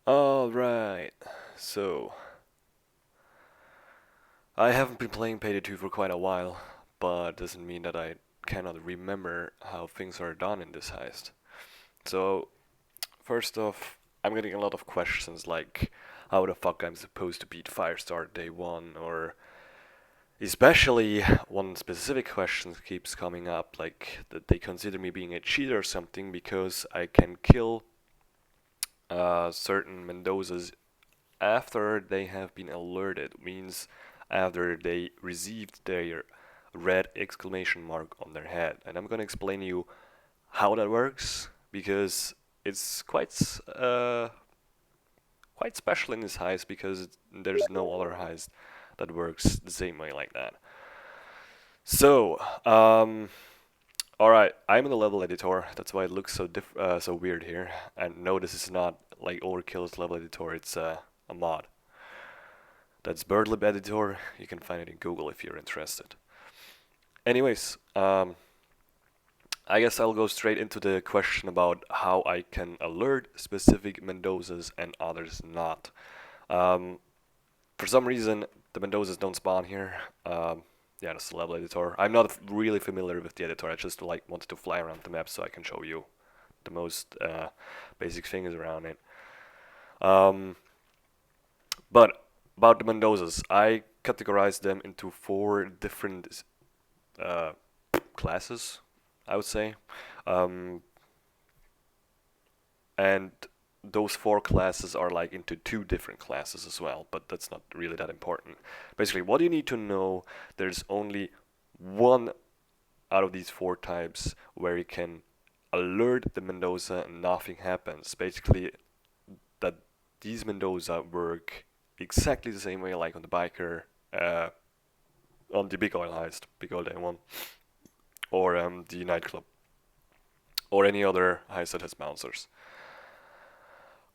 Alright, so I haven't been playing Payday 2 for quite a while, but doesn't mean that I cannot remember how things are done in this heist. So, first off, I'm getting a lot of questions like how the fuck I'm supposed to beat Firestarter day 1, or especially one specific question keeps coming up, like that they consider me being a cheater or something because I can kill certain Mendozas after they have been alerted, means after they received their red exclamation mark on their head. And I'm gonna explain you how that works because it's quite special in this heist because there's no other heist that works the same way like that. So, alright, I'm in the level editor. That's why it looks so weird here. And no, this is not like Overkill's level editor. It's a mod. That's Birdlib editor. You can find it in Google if you're interested. Anyways, I guess I'll go straight into the question about how I can alert specific Mendozas and others not. For some reason, the Mendozas don't spawn here. Yeah, that's the level editor. I'm not really familiar with the editor. I just like wanted to fly around the map so I can show you the most basic things around it. But about the Mendozas, I categorize them into four different uh, classes, I would say. Um, and those four classes are like into two different classes as well, but that's not really that important. Basically, what you need to know, there's only one out of these four types where you can alert the Mendoza and nothing happens. Basically, that these Mendoza work exactly the same way like on the biker, on the big oil heist, big oil day one, or the nightclub, or any other heist that has bouncers.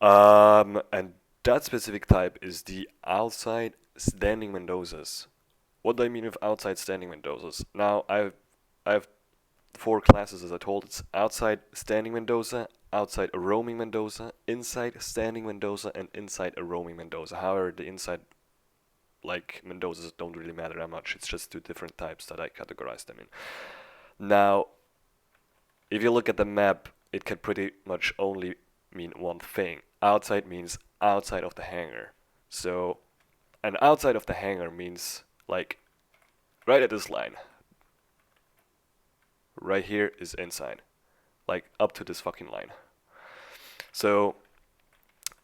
And that specific type is the outside standing Mendozas. What do I mean with outside standing Mendozas? Now I have four classes as I told. It's outside standing Mendoza, outside a roaming Mendoza, inside standing Mendoza, and inside a roaming Mendoza. However, the inside like Mendozas don't really matter that much. It's just two different types that I categorize them in. Now, if you look at the map, it can pretty much only mean one thing. Outside means outside of the hangar. So, and outside of the hangar means like right at this line. Right here is inside. Like up to this fucking line. So,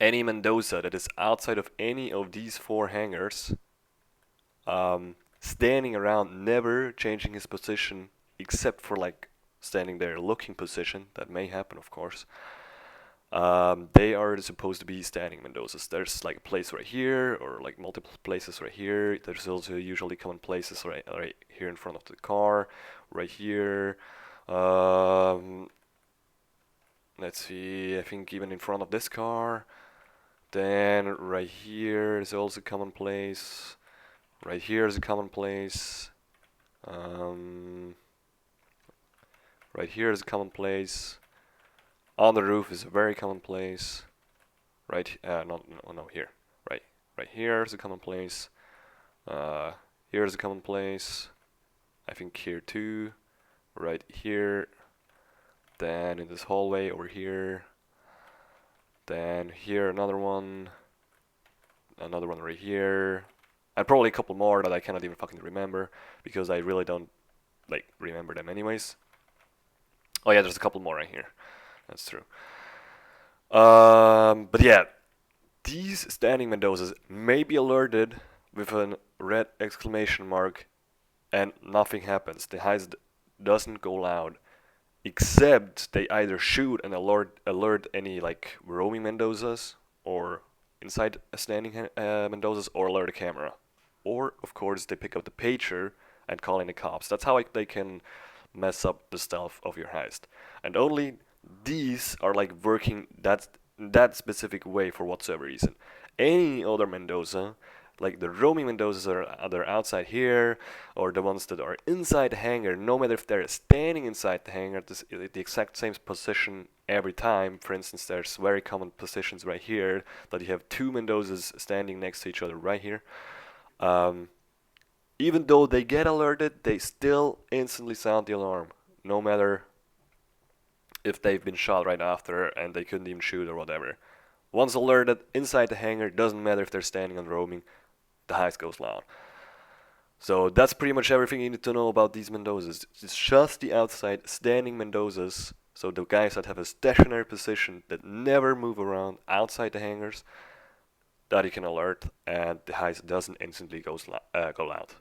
any Mendoza that is outside of any of these four hangars, standing around, never changing his position except for like standing there looking position, that may happen of course. They are supposed to be standing Mendozas. There's like a place right here, or like multiple places right here. There's also usually common places right here in front of the car, right here. Um, let's see, I think even in front of this car. Then right here is also a common place. Right here is a common place. Um, right here is a common place. On the roof is a very common place. Right, no, here. Right here is a common place. Here is a common place. I think here too. Right here. Then in this hallway over here. Then here another one. Another one right here. And probably a couple more that I cannot even fucking remember because I really don't like remember them anyways. Oh yeah, there's a couple more right here. That's true. But yeah, these standing Mendozas may be alerted with a red exclamation mark and nothing happens. The heist doesn't go loud, except they either shoot and alert any like roaming Mendozas or inside a standing Mendozas, or alert a camera. Or of course they pick up the pager and call in the cops. That's how they can mess up the stealth of your heist. And only these are like working that specific way for whatsoever reason. Any other Mendoza like the roaming Mendozas are either outside here or the ones that are inside the hangar, no matter if they're standing inside the hangar, the exact same position every time. For instance, there's very common positions right here that you have two Mendozas standing next to each other right here. Um, Even though they get alerted, they still instantly sound the alarm, no matter if they've been shot right after and they couldn't even shoot or whatever. Once alerted, inside the hangar, doesn't matter if they're standing on roaming, the heist goes loud. So that's pretty much everything you need to know about these Mendozas. It's just the outside standing Mendozas, so the guys that have a stationary position that never move around outside the hangars, that you can alert, and the heist doesn't instantly go loud.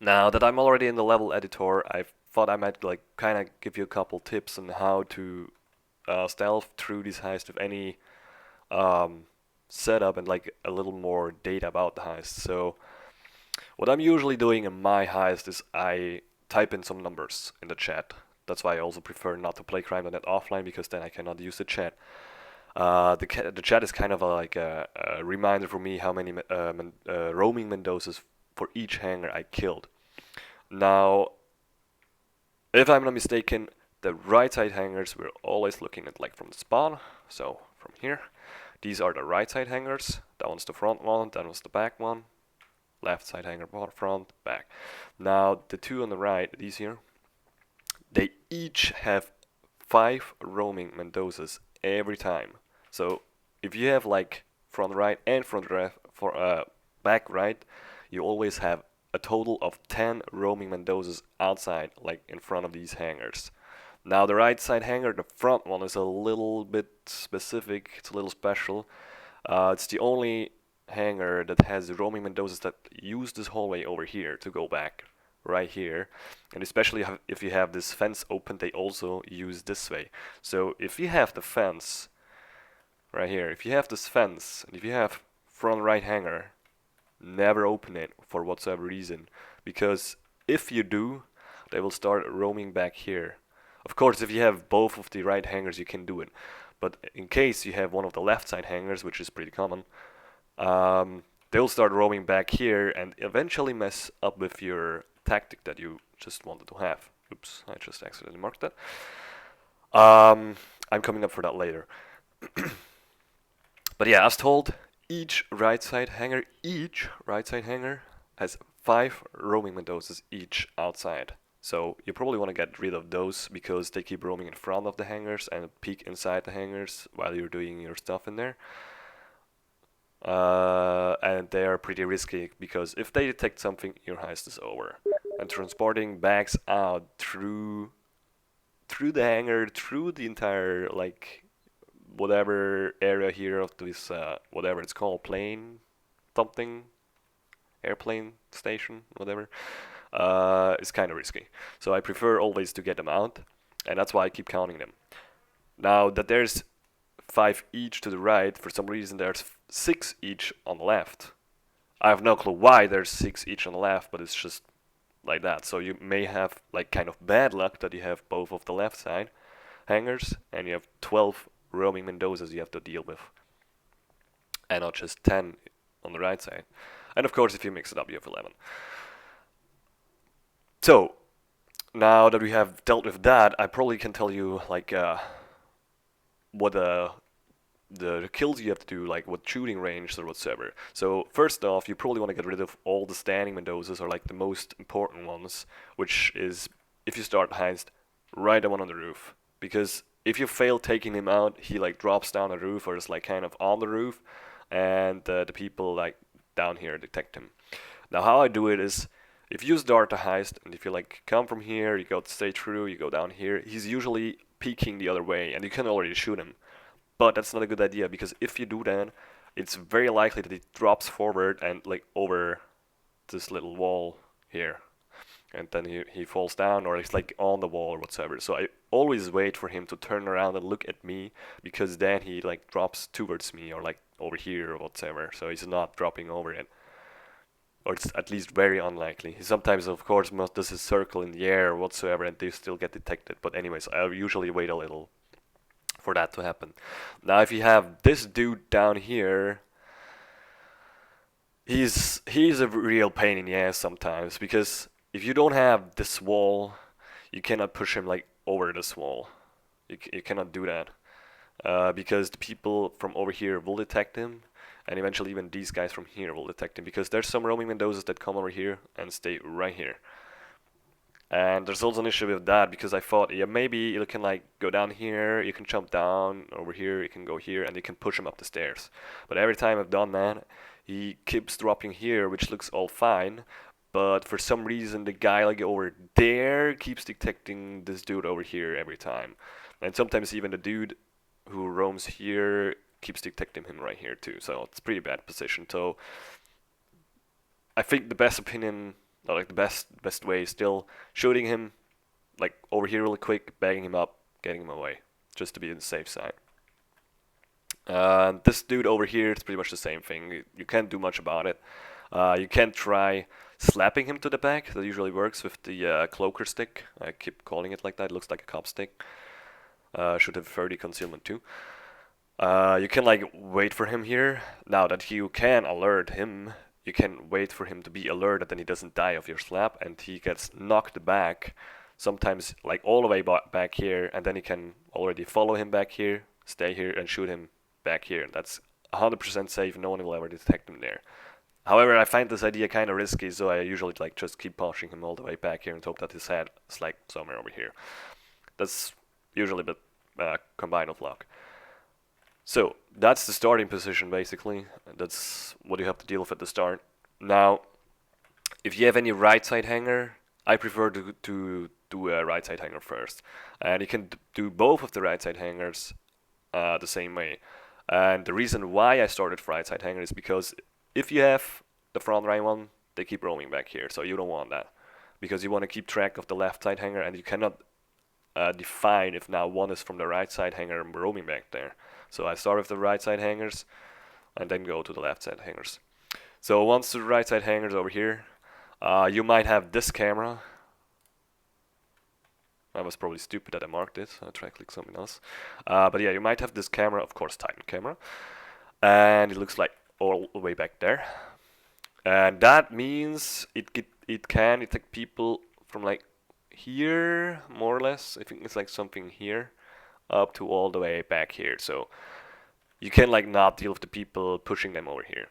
Now that I'm already in the level editor, I thought I might like kind of give you a couple tips on how to stealth through this heist with any um, setup and like a little more data about the heist. So what I'm usually doing in my heist is I type in some numbers in the chat. That's why I also prefer not to play Crime.net offline, because then I cannot use the chat. The chat is kind of like a reminder for me how many roaming Mendozas for each hangar I killed. Now, if I'm not mistaken, the right side hangars we're always looking at like from the spawn, so from here. These are the right side hangars. That one's the front one, that one's the back one. Left side hangar, front, back. Now, the two on the right, these here, they each have 5 roaming Mendozas every time. So if you have like front right and front left for back right, you always have a total of 10 roaming Mendozas outside, like in front of these hangars. Now the right side hangar, the front one, is a little bit specific. It's a little special. It's the only hangar that has roaming Mendozas that use this hallway over here to go back right here, and especially if you have this fence open, they also use this way. So if you have the fence right here, if you have this fence and if you have front right hangar, never open it for whatsoever reason, because if you do, they will start roaming back here. Of course, if you have both of the right hangars, you can do it, but in case you have one of the left side hangars, which is pretty common, they'll start roaming back here and eventually mess up with your tactic that you just wanted to have. Oops, I just accidentally marked that. I'm coming up for that later. But yeah, as told, each right side hangar has 5 roaming Mendozas each outside. So you probably want to get rid of those because they keep roaming in front of the hangars and peek inside the hangars while you're doing your stuff in there. And they are pretty risky because if they detect something, your heist is over. And transporting bags out through the hangar, through the entire like whatever area here of this whatever it's called, plane something, airplane station, whatever, is kind of risky. So I prefer always to get them out, and that's why I keep counting them. Now that there's 5 each to the right, for some reason there's 6 each on the left. I have no clue why there's 6 each on the left, but it's just like that. So you may have like kind of bad luck that you have both of the left side hangars and you have 12 roaming Mendozas you have to deal with, and not just 10 on the right side. And of course, if you mix it up, you have 11. So now that we have dealt with that, I probably can tell you like what the kills you have to do, like what shooting range or whatsoever. So first off, you probably want to get rid of all the standing Mendozas, or like the most important ones, which is if you start heist, right the one on the roof. Because if you fail taking him out, he like drops down the roof or is like kind of on the roof, and the people like down here detect him. Now how I do it is, if you start the heist and if you like come from here, you go straight through, you go down here, he's usually peeking the other way and you can already shoot him. But that's not a good idea, because if you do that, it's very likely that he drops forward and like over this little wall here, and then he falls down or he's like on the wall or whatsoever. So I always wait for him to turn around and look at me, because then he like drops towards me or like over here or whatsoever. So he's not dropping over it, or it's at least very unlikely. He sometimes, of course, does his circle in the air or whatsoever, and they still get detected. But anyways, I usually wait a little for that to happen. Now if you have this dude down here, He's a real pain in the ass sometimes because if you don't have this wall, you cannot push him like over this wall. You cannot do that because the people from over here will detect him, and eventually even these guys from here will detect him because there's some roaming Mendozas that come over here and stay right here. And there's also an issue with that because I thought, yeah, maybe you can like go down here, you can jump down over here, you can go here, and you can push him up the stairs. But every time I've done that, he keeps dropping here, which looks all fine. But for some reason, the guy like over there keeps detecting this dude over here every time. And sometimes even the dude who roams here keeps detecting him right here too. So it's a pretty bad position. So I think the best opinion, or like the best way is still shooting him like over here really quick, bagging him up, getting him away, just to be on the safe side. This dude over here is pretty much the same thing. You can't do much about it. You can try slapping him to the back. That usually works with the cloaker stick. I keep calling it like that. It looks like a cop stick. Should have 30 concealment too. You can like wait for him here. Now that you can alert him, you can wait for him to be alerted and he doesn't die of your slap and he gets knocked back. Sometimes like all the way back here, and then you can already follow him back here, stay here and shoot him back here. That's 100% safe. No one will ever detect him there. However, I find this idea kind of risky, so I usually like just keep pushing him all the way back here and hope that his head is like somewhere over here. That's usually a bit combined with luck. So that's the starting position basically. That's what you have to deal with at the start. Now, if you have any right side hanger, I prefer to do a right side hanger first, and you can do both of the right side hangers the same way. And the reason why I started right side hanger is because if you have the front right one, they keep roaming back here, so you don't want that because you want to keep track of the left side hanger, and you cannot define if now one is from the right side hanger and roaming back there. So I start with the right side hangers and then go to the left side hangers. So once the right side hangers over here, you might have this camera. I was probably stupid that I marked it. I'll try to click something else. But yeah, you might have this camera, of course, Titan camera. And it looks like all the way back there. And that means it can detect people from like here, more or less. I think it's like something here, up to all the way back here. So you can like not deal with the people pushing them over here.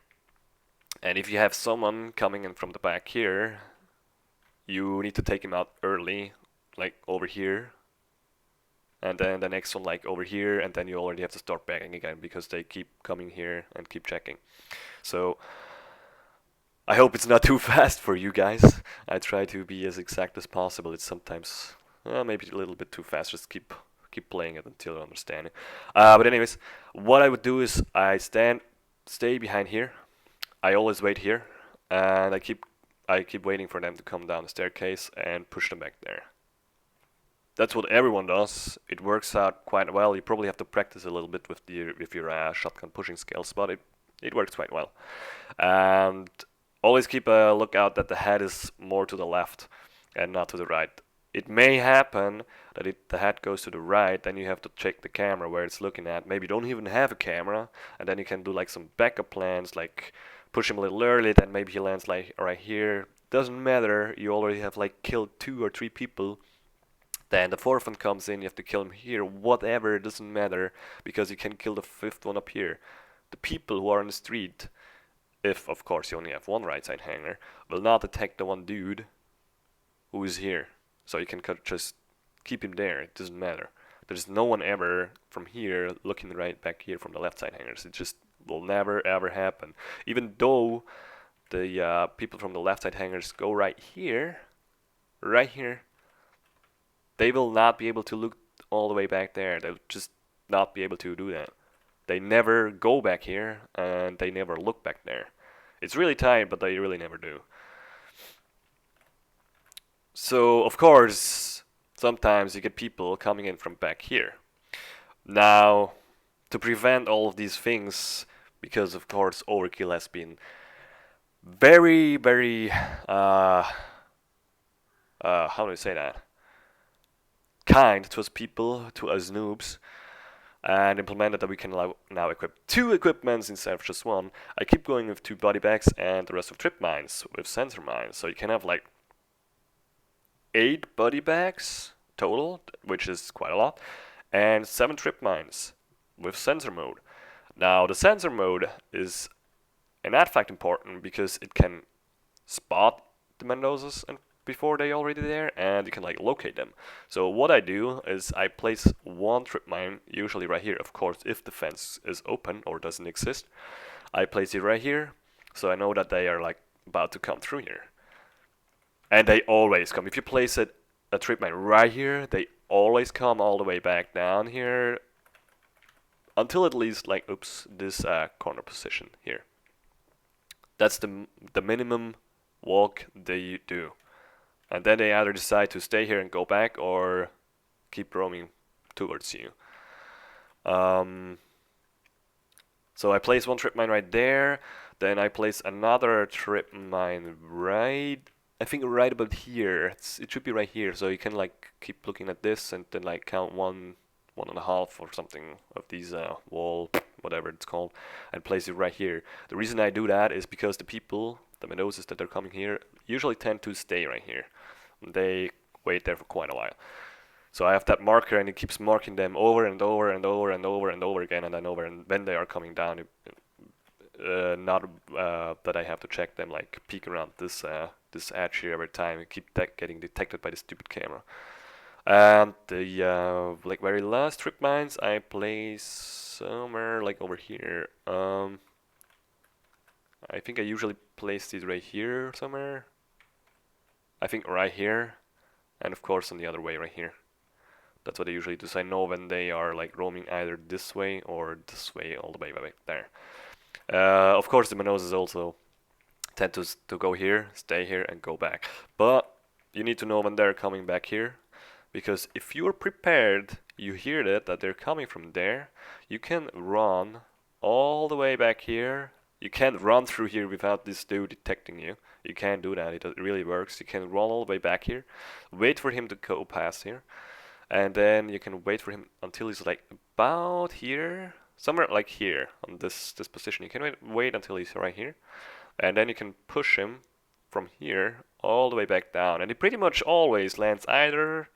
And if you have someone coming in from the back here, you need to take him out early, like over here. And then the next one like over here, and then you already have to start bagging again because they keep coming here and keep checking. So I hope it's not too fast for you guys. I try to be as exact as possible. It's sometimes maybe a little bit too fast. Just keep playing it until you understand it. But anyways, what I would do is I stay behind here. I always wait here, and I keep waiting for them to come down the staircase and push them back there. That's what everyone does. It works out quite well. You probably have to practice a little bit with your shotgun pushing skills, but it works quite well. And always keep a lookout that the head is more to the left and not to the right. It may happen that the head goes to the right, then you have to check the camera where it's looking at. Maybe you don't even have a camera, and then you can do like some backup plans, like push him a little early, then maybe he lands like right here. Doesn't matter, you already have like killed 2 or 3 people. Then the 4th one comes in, you have to kill him here, whatever, it doesn't matter, because you can kill the 5th one up here. The people who are on the street, if of course you only have one right side hanger, will not attack the one dude who is here. So you can just keep him there, it doesn't matter. There's no one ever from here looking right back here from the left side hangers. It just will never ever happen. Even though the people from the left side hangers go right here, they will not be able to look all the way back there. They'll just not be able to do that. They never go back here, and they never look back there. It's really tight, but they really never do. So, of course, sometimes you get people coming in from back here. Now, to prevent all of these things, because of course overkill has been very, how do I say that? Kind to us people, to us noobs. and implemented that we can now equip 2 equipments instead of just 1. I keep going with 2 body bags and the rest of trip mines with sensor mines. So you can have like 8 body bags total, which is quite a lot, and 7 trip mines with sensor mode. Now the sensor mode is in that fact important because it can spot the Mendozas and before they already there, and you can like locate them. So what I do is I place 1 trip mine, usually right here, of course, if the fence is open or doesn't exist. I place it right here, so I know that they are like about to come through here. And they always come. If you place a trip mine right here, they always come all the way back down here until at least like, oops, this corner position here. That's the minimum walk they do. And then they either decide to stay here and go back or keep roaming towards you. So I place 1 trip mine right there, then I place another trip mine right, I think right about here. It should be right here, so you can like keep looking at this and then like count 1.5 or something of these wall, whatever it's called, and place it right here. The reason I do that is because the people, the Mendozas that are coming here, usually tend to stay right here. They wait there for quite a while. So I have that marker and it keeps marking them over and over and over and over and over again and then over, and when they are coming down, not that I have to check them, like peek around this edge here every time and keep getting detected by the stupid camera. And the like very last trip mines I place somewhere like over here. I think I usually place these right here somewhere. I think right here, and of course on the other way right here. That's what I usually do, so I know when they are like roaming either this way or this way all the way back there. Of course the Mendozas also tend to go here, stay here and go back. But you need to know when they're coming back here, because if you're prepared, you hear that they're coming from there, you can run all the way back here. You can't run through here without this dude detecting you. You can't do that, it really works. You can run all the way back here, wait for him to go past here, and then you can wait for him until he's like about here, somewhere like here on this position. You can wait until he's right here, and then you can push him from here all the way back down, and he pretty much always lands either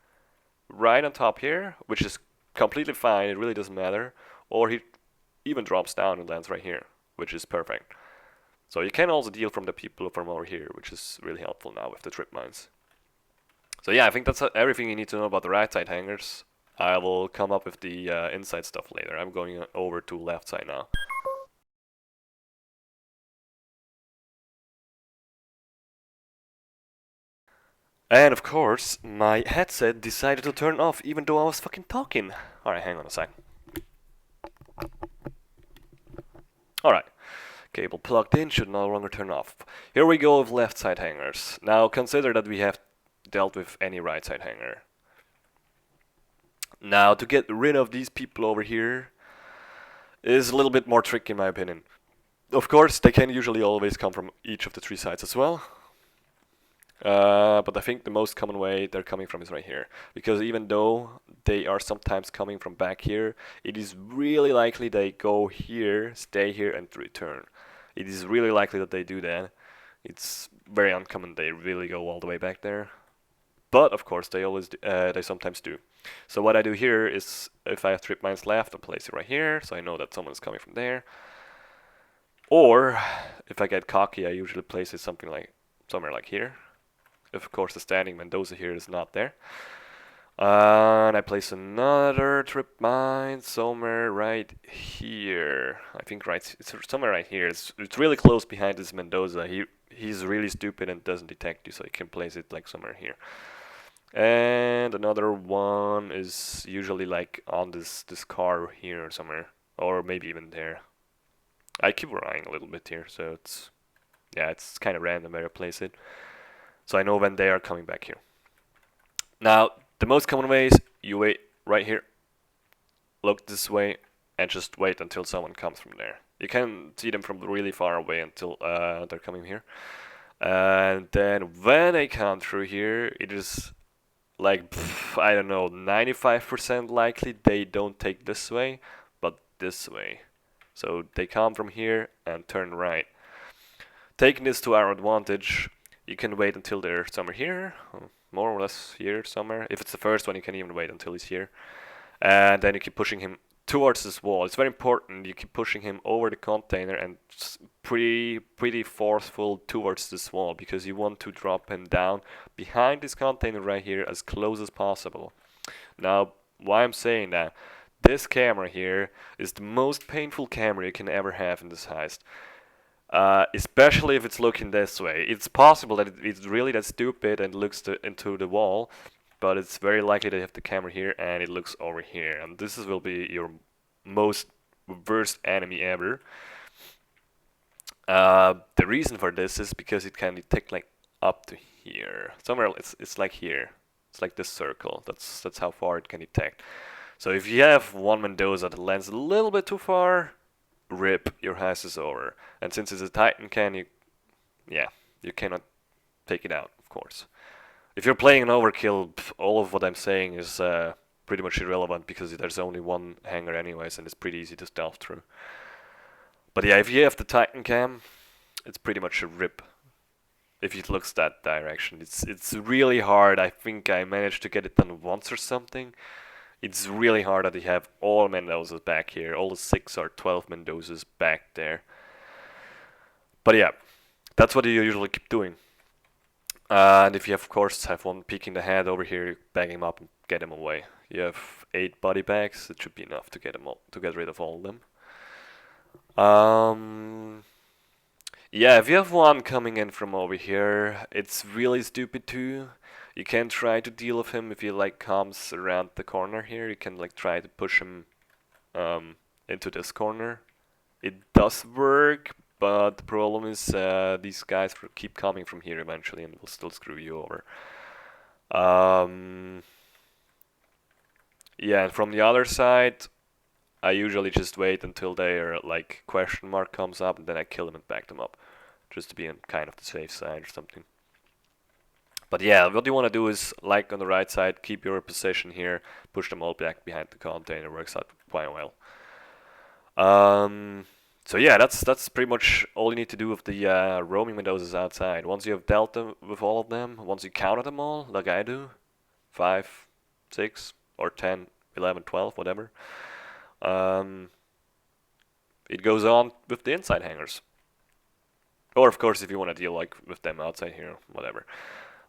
right on top here, which is completely fine, it really doesn't matter, or he even drops down and lands right here, which is perfect. So you can also deal from the people from over here, which is really helpful now with the trip mines. So yeah, I think that's everything you need to know about the right side hangars. I will come up with the inside stuff later. I'm going over to left side now. And of course, my headset decided to turn off even though I was fucking talking. Alright, hang on a sec. Alright. Cable plugged in, should no longer turn off. Here we go with left side hangars. Now consider that we have dealt with any right side hangar. Now to get rid of these people over here is a little bit more tricky in my opinion. Of course, they can usually always come from each of the 3 sides as well. But I think the most common way they're coming from is right here. Because even though they are sometimes coming from back here, it is really likely they go here, stay here and return. It is really likely that they do that. It's very uncommon they really go all the way back there. But of course they sometimes do. So what I do here is, if I have trip mines left, I place it right here, so I know that someone's coming from there. Or if I get cocky, I usually place it somewhere like here. Of course the standing Mendoza here is not there. And I place another trip mine somewhere right here. I think it's somewhere right here. It's really close behind this Mendoza. He's really stupid and doesn't detect you, so you can place it like somewhere here. And another one is usually like on this car here or somewhere, or maybe even there. I keep relying a little bit here, so it's kind of random where I place it. So I know when they are coming back here. Now, the most common way is you wait right here, look this way, and just wait until someone comes from there. You can see them from really far away until they're coming here. And then when they come through here, it is like, I don't know, 95% likely they don't take this way. this way. So they come from here and turn right. Taking this to our advantage, you can wait until they're somewhere here, more or less here somewhere. If it's the first one, you can even wait until he's here. And then you keep pushing him towards this wall. It's very important you keep pushing him over the container and pretty forceful towards this wall, because you want to drop him down behind this container right here as close as possible. Now, why I'm saying that, this camera here is the most painful camera you can ever have in this heist. Especially if it's looking this way. It's possible that it's really that stupid and looks into the wall, but it's very likely that you have the camera here and it looks over here. And this will be your most worst enemy ever. The reason for this is because it can detect like up to here. Somewhere it's like here. It's like this circle. That's how far it can detect. So if you have one Mendoza that lands a little bit too far, rip, your heist is over. And since it's a Titan can, you cannot take it out, of course. If you're playing an overkill, all of what I'm saying is pretty much irrelevant, because there's only one hangar anyways, and it's pretty easy to stealth through. But yeah, if you have the Titan cam, it's pretty much a rip. If it looks that direction, it's really hard. I think I managed to get it done once or something. It's really hard that you have all Mendozas back here, all the 6 or 12 Mendozas back there. But yeah, that's what you usually keep doing. And if you of course have one peeking the head over here, you bag him up and get him away. You have 8 body bags, it should be enough to get rid of all of them. Yeah, if you have one coming in from over here, it's really stupid too. You can try to deal with him if he like comes around the corner here. You can like try to push him into this corner. It does work, but the problem is these guys keep coming from here eventually and will still screw you over. Yeah, and from the other side, I usually just wait until their like question mark comes up, and then I kill them and back them up, just to be on kind of the safe side or something. But yeah, what you want to do is, like on the right side, keep your position here, push them all back behind the container. Works out quite well. So yeah, that's pretty much all you need to do with the roaming Mendozas outside. Once you have dealt them with all of them, once you counted them all, like I do, 5, 6, or 10, 11, 12, whatever, it goes on with the inside hangars. Or of course, if you want to deal like with them outside here, whatever.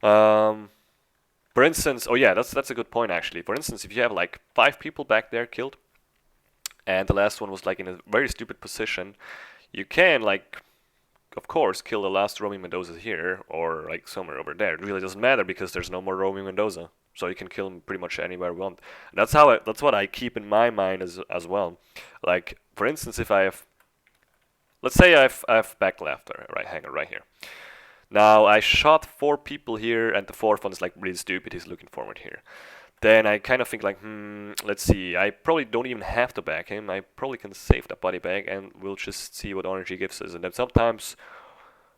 For instance, oh yeah, that's a good point actually. For instance, if you have like 5 people back there killed, and the last one was like in a very stupid position, you can like, of course, kill the last roaming Mendoza here or like somewhere over there. It really doesn't matter because there's no more roaming Mendoza, so you can kill him pretty much anywhere you want. And that's what I keep in my mind as well. Like for instance, if I have, let's say I have back left or right hanger right here. Now I shot 4 people here, and the 4th one is like really stupid. He's looking forward here. Then I kind of think like, let's see. I probably don't even have to back him. I probably can save that body bag, and we'll just see what energy gives us. And then sometimes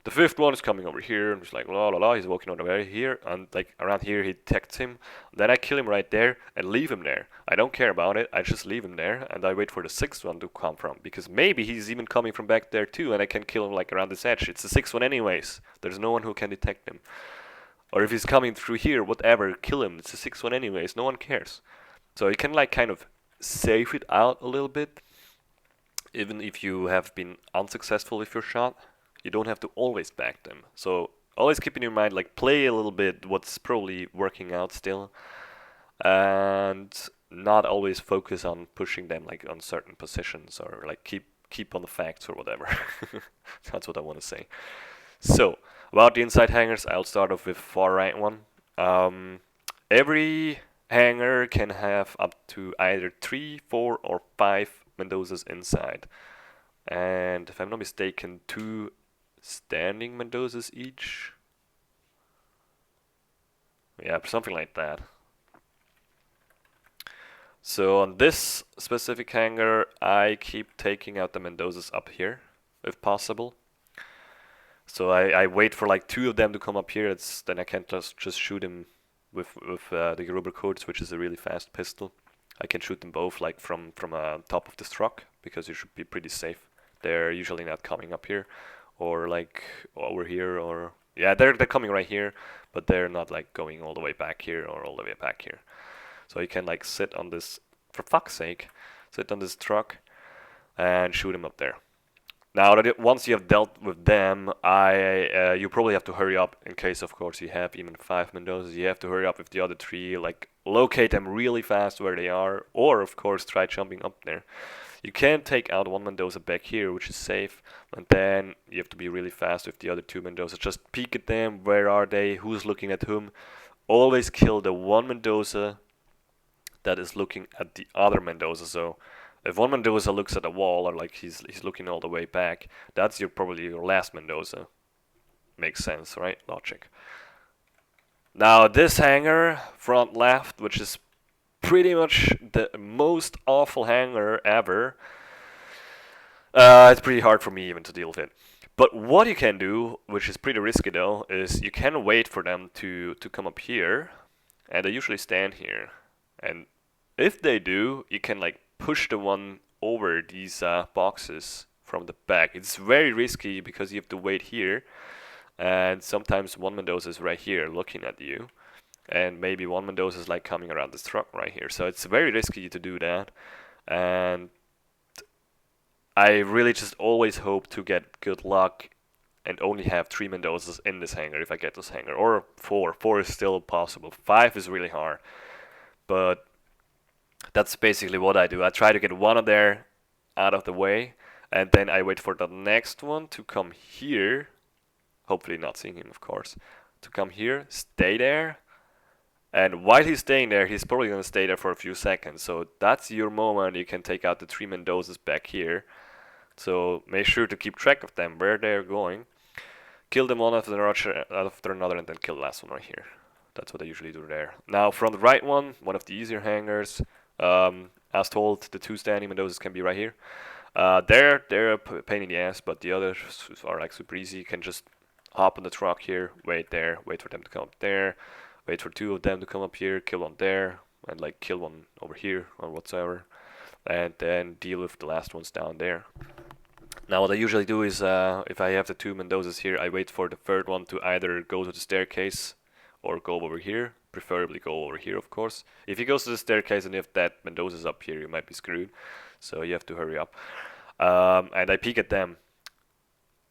the 5th one is coming over here, and it's like la la la. He's walking on the way here, and like around here he detects him. Then I kill him right there and leave him there. I don't care about it. I just leave him there, and I wait for the 6th one to come from, because maybe he's even coming from back there too, and I can kill him like around this edge. It's the 6th one anyways. There's no one who can detect him. Or if he's coming through here, whatever, kill him. It's the 6th one anyways. No one cares. So you can like kind of save it out a little bit, even if you have been unsuccessful with your shot. You don't have to always back them. So always keep in your mind, like play a little bit what's probably working out still, and not always focus on pushing them like on certain positions, or like keep on the facts or whatever. That's what I want to say. So about the inside hangars, I'll start off with far right one. Every hangar can have up to either 3, 4, or 5 Mendozas inside, and if I'm not mistaken, 2 standing Mendozas each. Yeah, something like that. So on this specific hangar, I keep taking out the Mendozas up here, if possible. So I wait for like 2 of them to come up here. Then I can just shoot him with the Gruber Codes, which is a really fast pistol. I can shoot them both like from top of this truck, because you should be pretty safe. They're usually not coming up here or like over here, or yeah, they're coming right here, but they're not like going all the way back here or all the way back here. So you can like sit on this, for fuck's sake, sit on this truck and shoot them up there. Now that once you have dealt with them, you probably have to hurry up, in case of course you have even 5 Mendozas. You have to hurry up with the other 3, like locate them really fast where they are, or of course try jumping up there. You can take out 1 Mendoza back here, which is safe, and then you have to be really fast with the other 2 Mendozas. Just peek at them, where are they, who's looking at whom. Always kill the 1 Mendoza that is looking at the other Mendoza. So if 1 Mendoza looks at a wall, or like he's looking all the way back, that's probably your last Mendoza. Makes sense, right? Logic. Now this hangar, front left, which is pretty much the most awful hangar ever. It's pretty hard for me even to deal with it. But what you can do, which is pretty risky though, is you can wait for them to come up here, and they usually stand here. And if they do, you can like push the one over these boxes from the back. It's very risky because you have to wait here, and sometimes 1 Mendoza is right here looking at you, and maybe 1 Mendoza is like coming around this truck right here. So it's very risky to do that, and I really just always hope to get good luck and only have 3 Mendozas in this hangar if I get this hangar, or 4. 4 is still possible. 5 is really hard, but that's basically what I do. I try to get one of there out of the way, and then I wait for the next one to come here, hopefully not seeing him, of course, to come here, stay there, and while he's staying there, he's probably going to stay there for a few seconds. So that's your moment. You can take out the 3 Mendozas back here. So make sure to keep track of them, where they're going. Kill them one after another, and then kill the last one right here. That's what I usually do there. Now from the right one of the easier hangars, as told, the 2 standing Mendozas can be right here. They're a pain in the ass, but the others are like super easy. You can just hop on the truck here, wait there, wait for them to come up there, wait for 2 of them to come up here, kill one there, and like kill one over here or whatsoever, and then deal with the last ones down there. Now what I usually do is, if I have the 2 Mendozas here, I wait for the 3rd one to either go to the staircase or go over here. Preferably go over here, of course. If he goes to the staircase and if that Mendoza's up here, you might be screwed. So you have to hurry up. And I peek at them,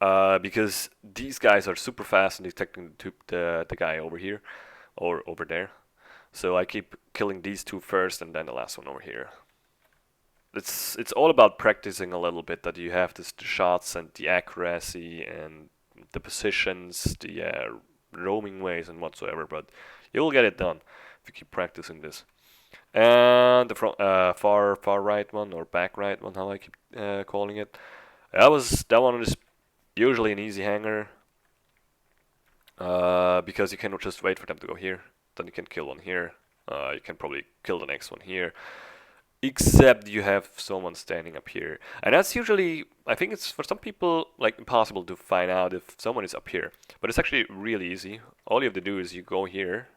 because these guys are super fast in detecting the guy over here or over there. So I keep killing these 2 first, and then the last one over here. It's all about practicing a little bit, that you have the shots and the accuracy and the positions, the roaming ways and whatsoever, but you'll get it done if you keep practicing this. And the front, far right one, or back right one, how I keep calling it. That one is usually an easy hanger, because you can just wait for them to go here, then you can kill one here. You can probably kill the next one here, except you have someone standing up here, and that's usually, I think it's for some people like impossible to find out if someone is up here, but it's actually really easy. All you have to do is you go here,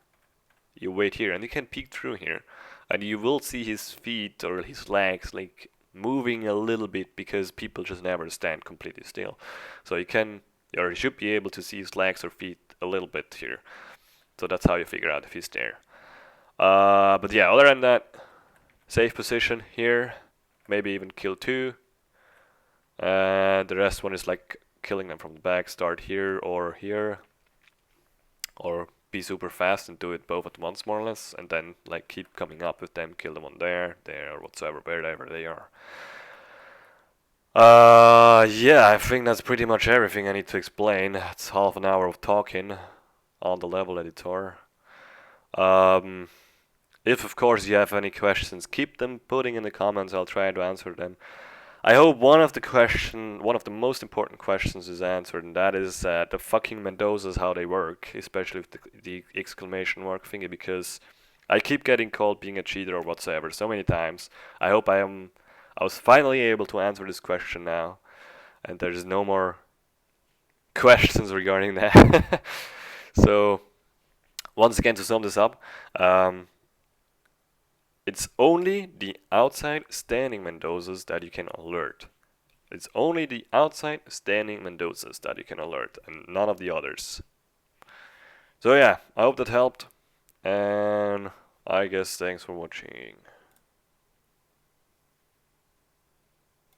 you wait here, and you can peek through here, and you will see his feet or his legs like moving a little bit, because people just never stand completely still. So you can, or you should be able to see his legs or feet a little bit here. So that's how you figure out if he's there. But yeah, other than that, safe position here, maybe even kill 2. And the rest one is like killing them from the back, start here, or be super fast and do it both at once more or less, and then like keep coming up with them, kill them on there, or whatsoever, wherever they are. Yeah, I think that's pretty much everything I need to explain. It's half an hour of talking on the level editor. If of course you have any questions, keep them putting in the comments. I'll try to answer them. I hope one of the most important questions is answered, and that is the fucking Mendozas, how they work, especially with the exclamation mark thingy, because I keep getting called being a cheater or whatsoever so many times. I hope I was finally able to answer this question now, and there's no more questions regarding that. So once again, to sum this up, It's only the outside standing Mendozas that you can alert. It's only the outside standing Mendozas that you can alert, and none of the others. So yeah, I hope that helped, and I guess thanks for watching.